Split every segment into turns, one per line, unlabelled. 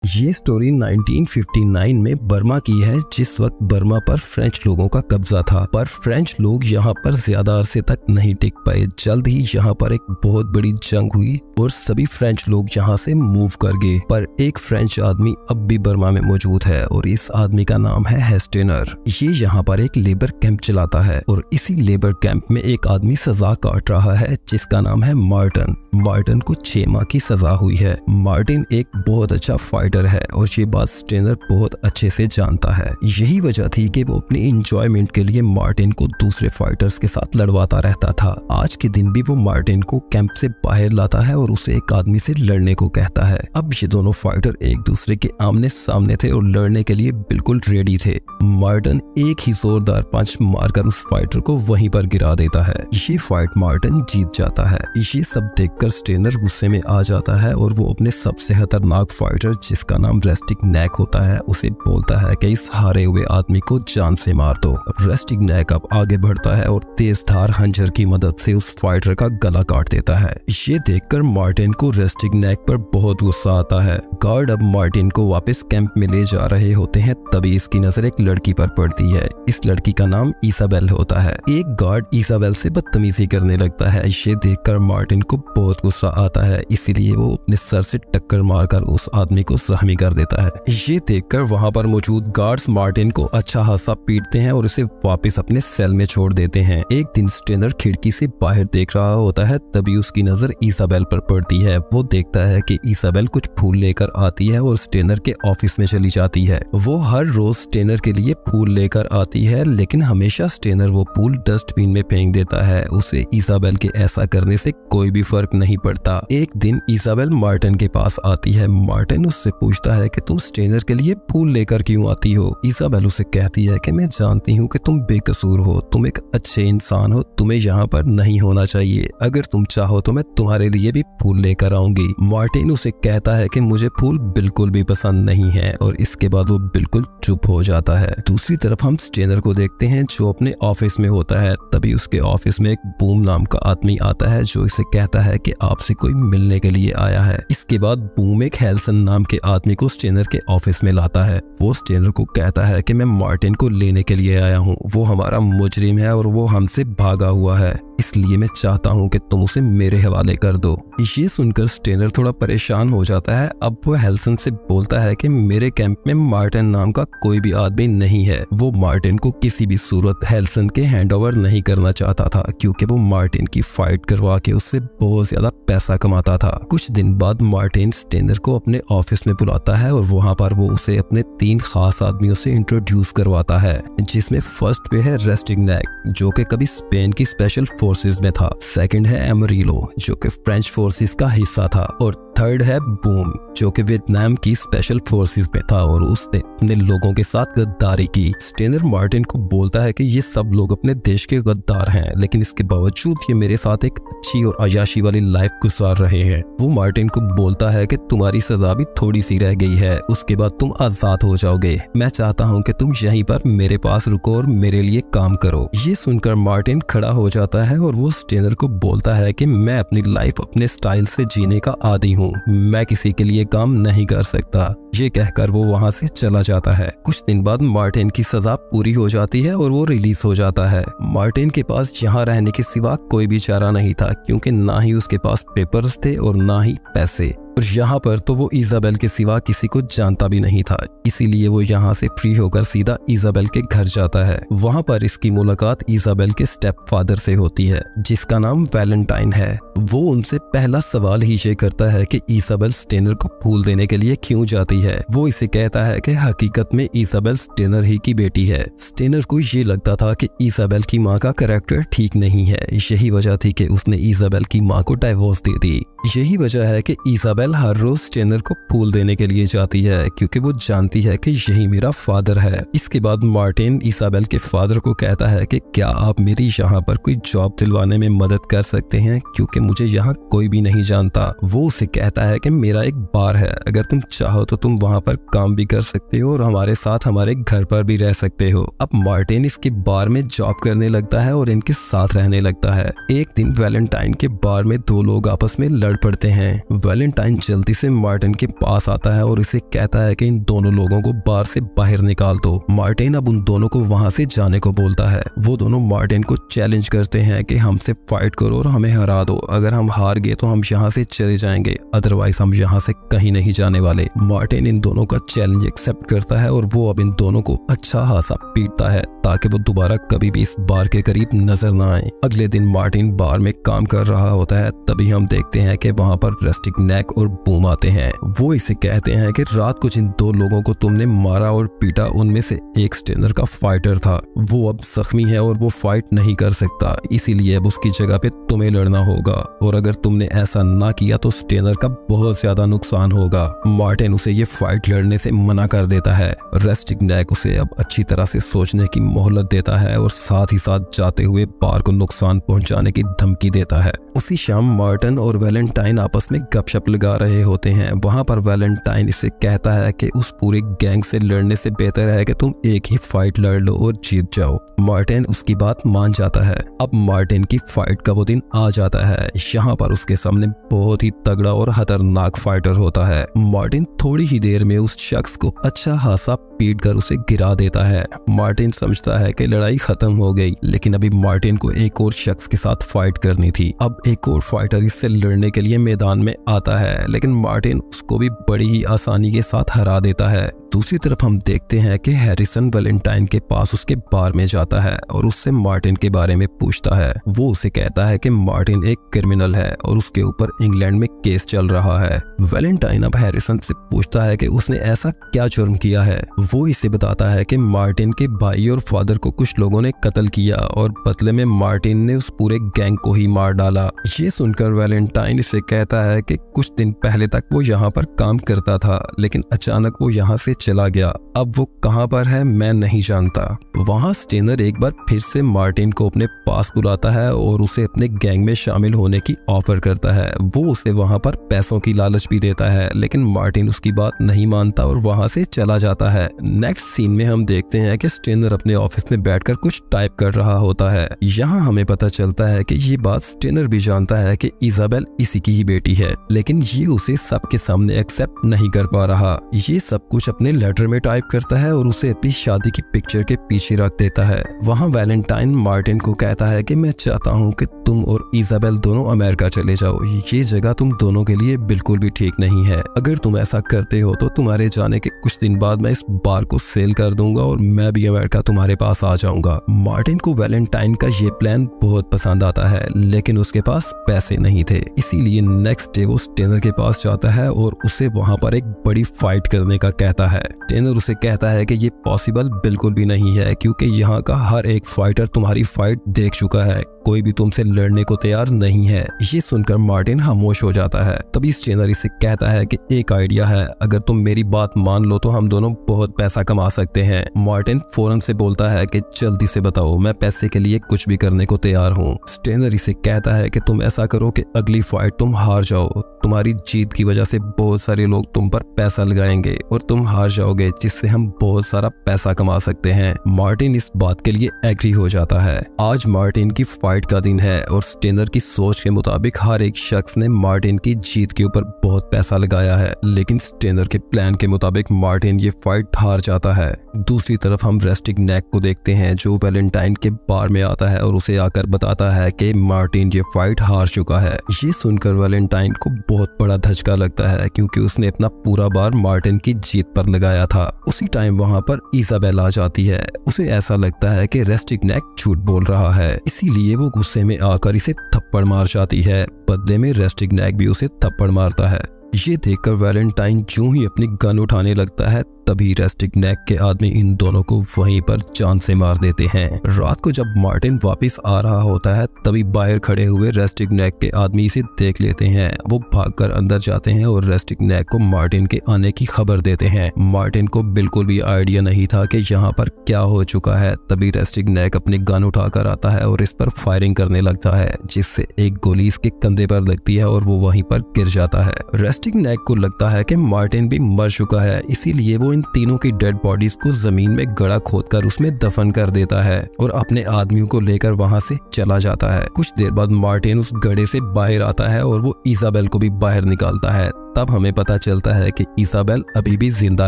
ये स्टोरी 1959 में बर्मा की है, जिस वक्त बर्मा पर फ्रेंच लोगों का कब्जा था। पर फ्रेंच लोग यहाँ पर ज्यादा अरसे तक नहीं टिक पाए। जल्द ही यहाँ पर एक बहुत बड़ी जंग हुई और सभी फ्रेंच लोग यहाँ से मूव कर गए। पर एक फ्रेंच आदमी अब भी बर्मा में मौजूद है और इस आदमी का नाम है हेस्टेनर। ये यहाँ पर एक लेबर कैंप चलाता है और इसी लेबर कैंप में एक आदमी सजा काट रहा है जिसका नाम है मार्टिन। मार्टिन को 6 माह की सजा हुई है। मार्टिन एक बहुत अच्छा फाइटर है और ये बात स्टेनर बहुत अच्छे से जानता है। यही वजह थी कि वो अपनी इंजॉयमेंट के लिए मार्टिन को दूसरे फाइटर्स के साथ लड़वाता रहता था। आज के दिन भी वो मार्टिन को कैंप से बाहर लाता है और उसे एक आदमी से लड़ने को कहता है। अब ये दोनों फाइटर एक दूसरे के आमने सामने थे और लड़ने के लिए बिल्कुल रेडी थे। मार्टिन एक ही जोरदार पंच मारकर उस फाइटर को वहीं पर गिरा देता है। ये फाइट मार्टिन जीत जाता है। ये सब देखकर स्टेनर गुस्से में आ जाता है और वो अपने सबसे खतरनाक फाइटर जिसका नाम रेस्टिक नेक होता है उसे बोलता है कि इस हारे हुए आदमी को जान से मार दो। रेस्टिक नेक अब आगे बढ़ता है और तेज धार हंजर की मदद से उस फाइटर का गला काट देता है। ये देखकर मार्टिन को रेस्टिक नेक पर बहुत गुस्सा आता है। गार्ड अब मार्टिन को वापस कैंप में ले जा रहे होते हैं, तभी इसकी नजर एक लड़की पर पड़ती है। इस लड़की का नाम इसाबेल होता है। एक गार्ड इसाबेल से बदतमीजी करने लगता है। ये देखकर मार्टिन को बहुत गुस्सा आता है, इसीलिए वो अपने सर से टक्कर मारकर उस आदमी को जख्मी कर देता है। ये देखकर वहां पर मौजूद गार्ड्स मार्टिन को अच्छा खासा पीटते हैं और उसे वापस अपने सेल में छोड़ देते हैं। एक दिन स्टेनर खिड़की से बाहर देख रहा होता है, तभी उसकी नजर इसाबेल पर पड़ती है। वो देखता है कि इसाबेल कुछ फूल लेकर आती है और स्टेनर के ऑफिस में चली जाती है। वो हर रोज स्टेनर के लिए फूल लेकर आती है, लेकिन हमेशा स्टेनर वो फूल डस्टबिन में फेंक देता है। उसे इसाबेल के ऐसा करने से कोई भी फर्क नहीं पड़ता। एक दिन इसाबेल मार्टिन के पास आती है। मार्टिन उससे पूछता है कि तुम स्टेनर के लिए फूल लेकर क्यों आती हो। इसाबेल उसे कहती है कि मैं जानती हूँ कि तुम बेकसूर हो, तुम एक अच्छे इंसान हो, तुम्हें यहाँ पर नहीं होना चाहिए। अगर तुम चाहो तो मैं तुम्हारे लिए भी फूल लेकर आऊंगी। मार्टिन उसे कहता है कि मुझे फूल बिल्कुल भी पसंद नहीं है और इसके बाद वो बिल्कुल चुप हो जाता है। दूसरी तरफ हम स्टेनर को देखते हैं जो अपने ऑफिस में होता है। तभी उसके ऑफिस में एक बूम नाम का आदमी आता है जो इसे कहता है कि आपसे कोई मिलने के लिए आया है। इसके बाद बूम एक हेल्सन नाम के आदमी को स्टेनर के ऑफिस में लाता है। वो स्टेनर को कहता है कि मैं मार्टिन को लेने के लिए आया हूँ, वो हमारा मुजरिम है और वो हमसे भागा हुआ है, इसलिए मैं चाहता हूँ कि तुम उसे मेरे हवाले कर दो। ये सुनकर स्टेनर थोड़ा परेशान हो जाता है। अब वो हेल्सन से बोलता है कि मेरे कैंप में मार्टिन नाम का कोई भी आदमी नहीं है। वो मार्टिन को किसी भी सूरत हेल्सन के हैंडओवर नहीं करना चाहता था, क्योंकि वो मार्टिन की फाइट करवा के उससे बहुत ज्यादा पैसा कमाता था। कुछ दिन बाद मार्टिन स्टेनर को अपने ऑफिस में बुलाता है और वहाँ पर वो उसे अपने 3 खास आदमियों से इंट्रोड्यूस करवाता है, जिसमें फर्स्ट पे है रेस्टिक नेक जो कि कभी स्पेन की स्पेशल फोर्सेस में था। सेकंड है एमरीलो जो कि फ्रेंच फोर्सेस का हिस्सा था और थर्ड है बूम जो कि वियतनाम की स्पेशल फोर्सेस में था और उसने अपने लोगों के साथ गद्दारी की। स्टेनर मार्टिन को बोलता है कि ये सब लोग अपने देश के गद्दार हैं, लेकिन इसके बावजूद ये मेरे साथ एक अच्छी और अयाशी वाली लाइफ गुजार रहे हैं। वो मार्टिन को बोलता है कि तुम्हारी सजा भी थोड़ी सी रह गई है, उसके बाद तुम आजाद हो जाओगे। मैं चाहता हूँ कि तुम यहीं पर मेरे पास रुको और मेरे लिए काम करो। ये सुनकर मार्टिन खड़ा हो जाता है और वो स्टेनर को बोलता है कि मैं अपनी लाइफ अपने स्टाइल से जीने का आदी हूँ, मैं किसी के लिए काम नहीं कर सकता। ये कहकर वो वहाँ से चला जाता है। कुछ दिन बाद मार्टिन की सजा पूरी हो जाती है और वो रिलीज हो जाता है। मार्टिन के पास यहाँ रहने के सिवा कोई भी चारा नहीं था, क्योंकि ना ही उसके पास पेपर्स थे और ना ही पैसे, और यहाँ पर तो वो इसाबेल के सिवा किसी को जानता भी नहीं था। इसीलिए वो यहाँ से फ्री होकर सीधा इसाबेल के घर जाता है। वहाँ पर इसकी मुलाकात इसाबेल के स्टेप फादर से होती है जिसका नाम वैलेंटाइन है। वो उनसे पहला सवाल ही ये करता है कि इसाबेल स्टेनर को फूल देने के लिए क्यों जाती है। वो इसे कहता है कि हकीकत में इसाबेल स्टेनर ही की बेटी है। स्टेनर को ये लगता था कि इसाबेल की माँ का कैरेक्टर ठीक नहीं है, यही वजह थी कि उसने इसाबेल की माँ को डाइवोर्स दे दी। यही वजह है कि इसाबेल हर रोज स्टेनर को फूल देने के लिए जाती है, क्योंकि वो जानती है कि यही मेरा फादर है। इसके बाद मार्टिन इसाबेल के फादर को कहता है कि क्या आप मेरी यहाँ पर कोई जॉब दिलवाने में मदद कर सकते हैं, क्योंकि मुझे यहाँ कोई भी नहीं जानता। वो उसे कहता है कि मेरा एक बार है, अगर तुम चाहो तो तुम वहाँ पर काम भी कर सकते हो और हमारे साथ हमारे घर पर भी रह सकते हो। अब मार्टिन इसके बार में जॉब करने लगता है और इनके साथ रहने लगता है। एक दिन वैलेंटाइन के बार में 2 लोग आपस में लड़ पड़ते हैं। वैलेंटाइन वैलेंटाइन जल्दी से मार्टिन के पास आता है और इसे कहता है कि इन दोनों लोगों को बार से बाहर निकाल दो। मार्टिन अब उन दोनों को वहां से जाने को बोलता है। वो दोनों मार्टिन को चैलेंज करते हैं कि हमसे फाइट करो और हमें हरा दो। अगर हम हार गए तो हम यहाँ से चले जाएंगे, अदरवाइज हम यहाँ से कहीं नहीं जाने वाले। मार्टिन इन दोनों का चैलेंज एक्सेप्ट करता है और वो अब इन दोनों को अच्छा खासा पीटता है ताकि वो दोबारा कभी भी इस बार के करीब नजर ना आए। अगले दिन मार्टिन बार में काम कर रहा होता है, तभी हम देखते हैं कि वहाँ पर रेस्टिक नेक और बूम आते हैं। वो इसे कहते हैं कि रात को जिन दो लोगों को तुमने मारा और पीटा उनमें से एक स्टेनर का फाइटर था। वो अब जख्मी है और वो फाइट नहीं कर सकता, इसीलिए अब उसकी जगह पे तुम्हें लड़ना होगा और अगर तुमने ऐसा ना किया तो स्टेनर का बहुत ज्यादा नुकसान होगा। मार्टिन उसे ये फाइट लड़ने से मना कर देता है। रेस्टिक नेक उसे अब अच्छी तरह से सोचने की मोहलत देता है और साथ ही साथ जाते हुए बार को नुकसान पहुंचाने की धमकी देता है। उसी शाम मार्टिन और वैलेंटाइन आपस में गपशप लगा रहे होते हैं। वहां पर वैलेंटाइन इसे कहता है कि उस पूरे गैंग से लड़ने से बेहतर है कि तुम एक ही फाइट लड़ लो और जीत जाओ। मार्टिन उसकी बात मान जाता है। अब मार्टिन की फाइट का वो दिन आ जाता है। यहाँ पर उसके सामने बहुत ही तगड़ा और खतरनाक फाइटर होता है। मार्टिन थोड़ी ही देर में उस शख्स को अच्छा खासा पीट कर उसे गिरा देता है। मार्टिन समझता है कि लड़ाई खत्म हो गई, लेकिन अभी मार्टिन को एक और शख्स के साथ फाइट करनी थी। अब एक और फाइटर इससे लड़ने के लिए मैदान में आता है, लेकिन मार्टिन उसको भी बड़ी ही आसानी के साथ हरा देता है। दूसरी तरफ हम देखते हैं कि हैरिसन वैलेंटाइन के पास उसके बार में जाता है और उससे मार्टिन के बारे में पूछता है। वो उसे कहता है कि मार्टिन एक क्रिमिनल है और उसके ऊपर इंग्लैंड में केस चल रहा है। वैलेंटाइन अब हैरिसन से पूछता है कि उसने ऐसा क्या जुर्म किया है। वो इसे बताता है कि मार्टिन के भाई और फादर को कुछ लोगों ने कत्ल किया और बदले में मार्टिन ने उस पूरे गैंग को ही मार डाला। ये सुनकर वैलेंटाइन इसे कहता है कि कुछ दिन पहले तक वो यहाँ पर काम करता था, लेकिन अचानक वो यहाँ से चला गया। अब वो कहाँ पर है मैं नहीं जानता। वहाँ स्टेनर एक बार फिर से मार्टिन को अपने पास बुलाता है और उसे अपने गैंग में शामिल होने की ऑफर करता है। वो उसे वहाँ पर पैसों की लालच भी देता है, लेकिन मार्टिन उसकी बात नहीं मानता और वहाँ से चला जाता है। नेक्स्ट सीन में हम देखते हैं कि स्टेनर अपने ऑफिस में बैठकर कुछ टाइप कर रहा होता है। यहाँ हमें पता चलता है कि ये बात स्टेनर भी जानता है कि इजाबेल इसी की ही बेटी है, लेकिन ये उसे सबके सामने एक्सेप्ट नहीं कर पा रहा। ये सब कुछ अपने लेटर में टाइप करता है और उसे अपनी शादी की पिक्चर के पीछे रख देता है। वहाँ वैलेंटाइन मार्टिन को कहता है कि मैं चाहता हूँ कि तुम और इजाबेल दोनों अमेरिका चले जाओ। ये जगह तुम दोनों के लिए बिल्कुल भी ठीक नहीं है। अगर तुम ऐसा करते हो तो तुम्हारे जाने के कुछ दिन बाद मैं इस बार को सेल कर दूंगा और मैं भी अमेरिका तुम्हारे पास आ जाऊंगा। मार्टिन को वैलेंटाइन का ये प्लान बहुत पसंद आता है, लेकिन उसके पास पैसे नहीं थे, इसीलिए नेक्स्ट डे वो स्टेनर के पास जाता है और उसे वहाँ पर एक बड़ी फाइट करने का कहता है। स्टेनर उसे कहता है कि ये पॉसिबल बिल्कुल भी नहीं है, क्योंकि यहाँ का हर एक फाइटर तुम्हारी फाइट देख चुका है, कोई भी तुमसे लड़ने को तैयार नहीं है। ये सुनकर मार्टिन खामोश हो जाता है। तभी स्टेनर इसे कहता है कि एक आइडिया है, अगर तुम मेरी बात मान लो तो हम दोनों बहुत पैसा कमा सकते हैं। मार्टिन फौरन से बोलता है कि जल्दी से बताओ, मैं पैसे के लिए कुछ भी करने को तैयार हूँ। स्टेनर इसे कहता है कि तुम ऐसा करो कि अगली फाइट तुम हार जाओ, तुम्हारी जीत की वजह से बहुत सारे लोग तुम पर पैसा लगाएंगे और तुम हार जाओगे, जिससे हम बहुत सारा पैसा कमा सकते हैं। मार्टिन इस बात के लिए एग्री हो जाता है। आज मार्टिन की फाइट का दिन है और स्टेनर की सोच के मुताबिक हर एक शख्स ने मार्टिन की जीत के ऊपर बहुत पैसा लगाया है, लेकिन स्टेनर के प्लान के मुताबिक मार्टिन ये फाइट हार जाता है। दूसरी तरफ हम रेस्टिक नेक को देखते हैं, जो वैलेंटाइन के बार में आता है और उसे आकर बताता है कि मार्टिन ये फाइट हार चुका है। ये सुनकर वैलेंटाइन को बहुत बड़ा धचका लगता है, क्योंकि उसने अपना पूरा बार मार्टिन की जीत पर लगाया था। उसी टाइम वहाँ पर इजाबेल आ जाती है। उसे ऐसा लगता है कि रेस्टिक नेक झूठ बोल रहा है, इसीलिए वो गुस्से में आकर इसे थप्पड़ मार जाती है। बदले में रेस्टिक नेक भी उसे थप्पड़ मारता है। ये देखकर वैलेंटाइन जो ही अपनी गन उठाने लगता है, तभी रेस्टिक नेक के आदमी इन दोनों को वहीं पर जान से मार देते हैं। रात को जब मार्टिन वापस आ रहा होता है, तभी बाहर खड़े हुए रेस्टिक नेक के आदमी इसे देख लेते हैं। वो भागकर अंदर जाते हैं और रेस्टिक नेक को मार्टिन के आने की खबर देते हैं। मार्टिन को बिल्कुल भी आइडिया नहीं था कि यहाँ पर क्या हो चुका है। तभी रेस्टिक नेक अपनी गन उठाकर आता है और इस पर फायरिंग करने लगता है, जिससे एक गोली इसके कंधे पर लगती है और वो वहीं पर गिर जाता है। रेस्टिक नेक को लगता है कि मार्टिन भी मर चुका है, इसीलिए वो इन तीनों की डेड बॉडीज को जमीन में गड़ा खोदकर उसमें दफन कर देता है और अपने आदमियों को लेकर वहां से चला जाता है। कुछ देर बाद मार्टिन उस गड्ढे से बाहर आता है और वो इजाबेल को भी बाहर निकालता है। तब हमें पता चलता है कि इसाबेल अभी भी जिंदा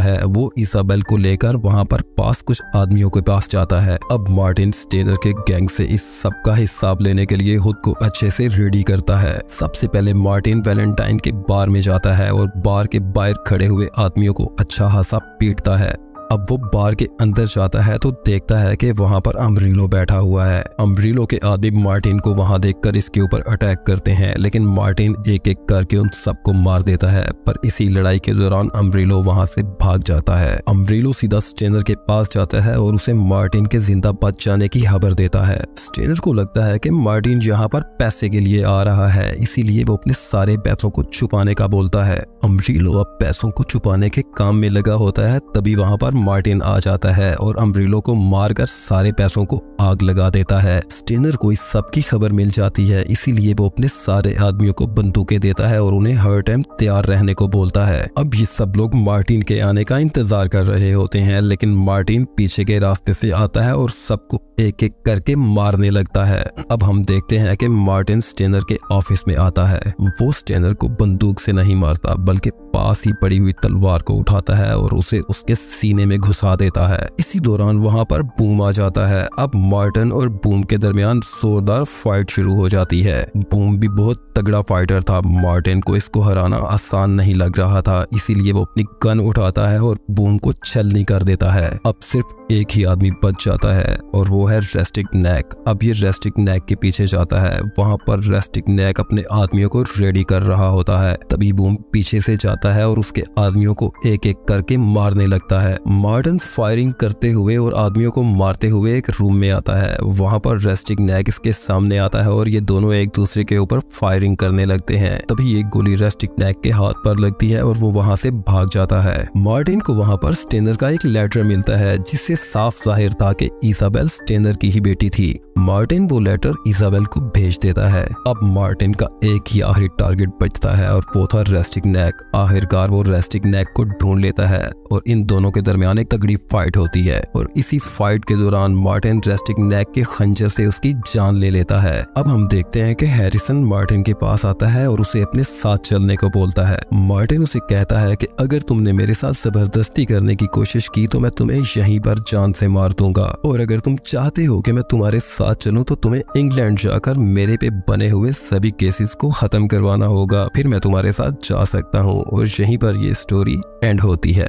है। वो इसाबेल को लेकर वहाँ पर पास कुछ आदमियों के पास जाता है। अब मार्टिन स्टेनर के गैंग से इस सब का हिसाब लेने के लिए खुद को अच्छे से रेडी करता है। सबसे पहले मार्टिन वैलेंटाइन के बार में जाता है और बार के बाहर खड़े हुए आदमियों को अच्छा खासा पीटता है। अब वो बार के अंदर जाता है तो देखता है कि वहाँ पर अम्ब्रेलो बैठा हुआ है। अम्ब्रेलो के आदमी मार्टिन को वहाँ देखकर इसके ऊपर अटैक करते हैं, लेकिन मार्टिन एक एक करके उन सबको मार देता है। पर इसी लड़ाई के दौरान अम्ब्रेलो वहाँ से भाग जाता है। अम्ब्रेलो सीधा स्टेनर के पास जाता है और उसे मार्टिन के जिंदा बच जाने की खबर देता है। स्टेनर को लगता है कि मार्टिन यहाँ पर पैसे के लिए आ रहा है, इसीलिए वो अपने सारे पैसों को छुपाने का बोलता है। अम्ब्रेलो अब पैसों को छुपाने के काम में लगा होता है, तभी वहाँ पर मार्टिन आ जाता है और अम्ब्रेलो को मारकर सारे पैसों को आग लगा देता है। स्टेनर को इस सब की खबर मिल जाती है, इसीलिए वो अपने सारे आदमियों को बंदूकें देता है और उन्हें हर टाइम तैयार रहने को बोलता है। अब ये सब लोग मार्टिन के आने का इंतजार कर रहे होते हैं, लेकिन मार्टिन पीछे के रास्ते से आता है और सबको एक एक करके मारने लगता है। अब हम देखते हैं कि मार्टिन स्टेनर के ऑफिस में आता है। वो स्टेनर को बंदूक से नहीं मारता, बल्कि पास ही पड़ी हुई तलवार को उठाता है और उसे उसके सीने में घुसा देता है। इसी दौरान वहाँ पर बूम आ जाता है। अब मार्टिन और बूम के दरमियान जोरदार फाइट शुरू हो जाती है। बूम भी बहुत तगड़ा फाइटर था, मार्टिन को इसको हराना आसान नहीं लग रहा था, इसीलिए वो अपनी गन उठाता है और बूम को छलनी कर देता है। अब सिर्फ एक ही आदमी बच जाता है और वो है रेस्टिक नेक। अब ये रेस्टिक नेक के पीछे जाता है। वहाँ पर रेस्टिक नेक अपने आदमियों को रेडी कर रहा होता है, तभी बूम पीछे से जाता है और उसके आदमियों को एक एक करके मारने लगता है। मार्टिन फायरिंग करते हुए और आदमियों को मारते हुए एक रूम में आता है। वहाँ पर रेस्टिक नेक इसके सामने आता है और ये दोनों एक दूसरे के ऊपर फायरिंग करने लगते हैं। तभी एक गोली रेस्टिक नेक के हाथ पर लगती है और वो वहाँ से भाग जाता है। मार्टिन को वहाँ पर स्टेनर का एक लेटर मिलता है, जिससे साफ जाहिर था कि इसाबेल स्टेनर की ही बेटी थी। मार्टिन वो लेटर इसाबेल को भेज देता है। अब मार्टिन का एक ही आखिरी टारगेट बचता है और वो था रेस्टिक नेक। आखिरकार वो रेस्टिक नेक को ढूंढ लेता है और इन दोनों के दरमियान एक तगड़ी फाइट होती है और इसी फाइट के दौरान मार्टिन रेस्टिक नेक के खंजर से उसकी जान ले लेता है। अब हम देखते हैं कि हैरिसन मार्टिन के पास आता है और उसे अपने साथ चलने को बोलता है। मार्टिन उसे कहता है कि अगर तुमने मेरे साथ जबरदस्ती करने की कोशिश की तो मैं तुम्हें यहीं पर जान से मार दूंगा, और अगर तुम चाहते हो कि मैं तुम्हारे साथ चलूं तो तुम्हें इंग्लैंड जाकर मेरे पे बने हुए सभी केसेस को खत्म करवाना होगा, फिर मैं तुम्हारे साथ जा सकता हूं। और यहीं पर ये स्टोरी एंड होती है।